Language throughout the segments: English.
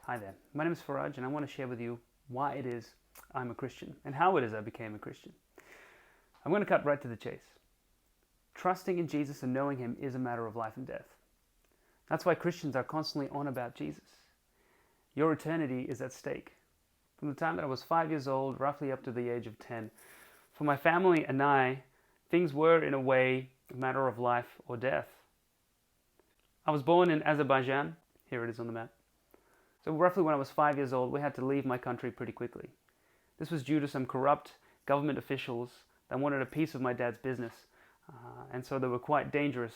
Hi there, my name is Faraj and I want to share with you why it is I'm a Christian and how it is I became a Christian. I'm going to cut right to the chase. Trusting in Jesus and knowing Him is a matter of life and death. That's why Christians are constantly on about Jesus. Your eternity is at stake. From the time that I was 5 years old, roughly up to the age of 10, for my family and I, things were in a way a matter of life or death. I was born in Azerbaijan. Here it is on the map. So roughly when I was 5 years old, we had to leave my country pretty quickly. This was due to some corrupt government officials that wanted a piece of my dad's business, and so they were quite dangerous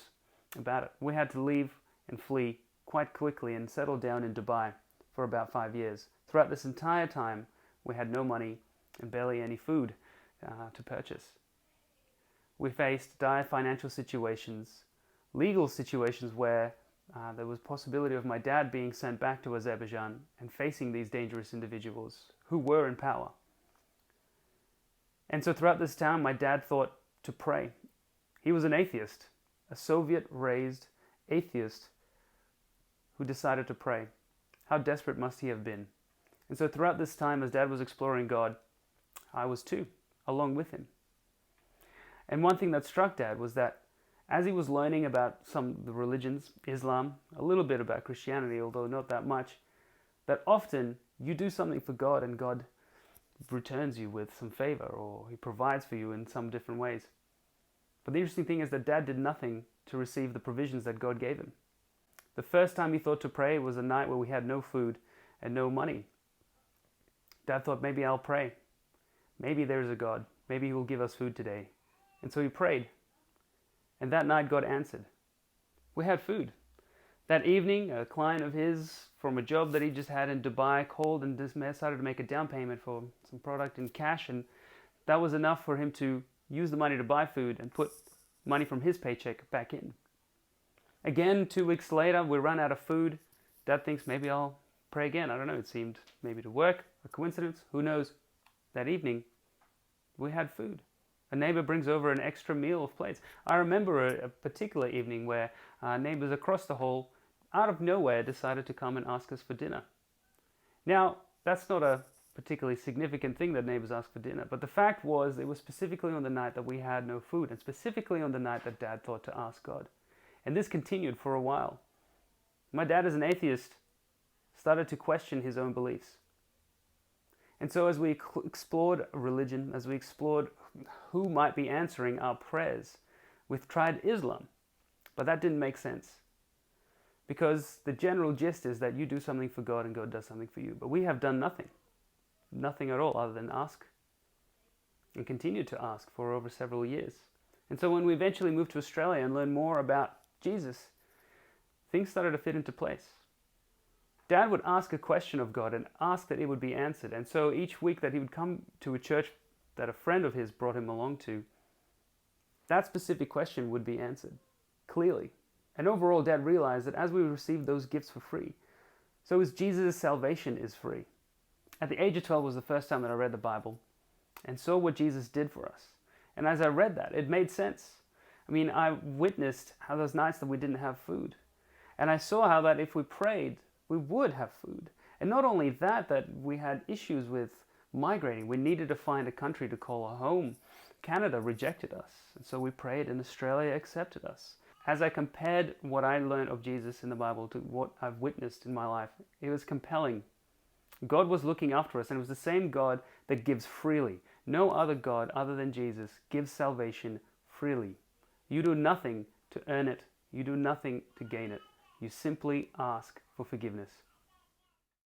about it. We had to leave and flee quite quickly and settle down in Dubai for about 5 years. Throughout this entire time, we had no money and barely any food to purchase. We faced dire financial situations, legal situations where there was possibility of my dad being sent back to Azerbaijan and facing these dangerous individuals who were in power. And so throughout this time, my dad thought to pray. He was an atheist, a Soviet-raised atheist who decided to pray. How desperate must he have been? And so throughout this time, as Dad was exploring God, I was too, along with him. And one thing that struck Dad was that as he was learning about some of the religions, Islam, a little bit about Christianity, although not that much, that often you do something for God and God returns you with some favor, or He provides for you in some different ways. But the interesting thing is that Dad did nothing to receive the provisions that God gave him. The first time he thought to pray was a night where we had no food and no money. Dad thought, maybe I'll pray. Maybe there's a God. Maybe He will give us food today. And so he prayed. And that night God answered. We had food. That evening, a client of his from a job that he just had in Dubai called and decided to make a down payment for some product in cash, and that was enough for him to use the money to buy food and put money from his paycheck back in. Again, 2 weeks later, we run out of food. Dad thinks maybe I'll pray again. I don't know, it seemed maybe to work, a coincidence, who knows. That evening, we had food. A neighbor brings over an extra meal of plates. I remember a particular evening where neighbors across the hall, out of nowhere, decided to come and ask us for dinner. Now, that's not a particularly significant thing that neighbors ask for dinner, but the fact was it was specifically on the night that we had no food, and specifically on the night that Dad thought to ask God. And this continued for a while. My dad, as an atheist, started to question his own beliefs. And so as we explored religion, as we explored who might be answering our prayers, we've tried Islam. But that didn't make sense. Because the general gist is that you do something for God and God does something for you. But we have done nothing. Nothing at all other than ask. And continued to ask for over several years. And so when we eventually moved to Australia and learned more about Jesus, things started to fit into place. Dad would ask a question of God and ask that it would be answered. And so each week that he would come to a church that a friend of his brought him along to, that specific question would be answered clearly. And overall, Dad realized that as we received those gifts for free, so is Jesus' salvation is free. At the age of 12 was the first time that I read the Bible and saw what Jesus did for us. And as I read that, it made sense. I mean, I witnessed how those nights that we didn't have food. And I saw how that if we prayed, we would have food. And not only that, that we had issues with migrating. We needed to find a country to call a home. Canada rejected us. And so we prayed and Australia accepted us. As I compared what I learned of Jesus in the Bible to what I've witnessed in my life, it was compelling. God was looking after us, and it was the same God that gives freely. No other God other than Jesus gives salvation freely. You do nothing to earn it. You do nothing to gain it. You simply ask for forgiveness.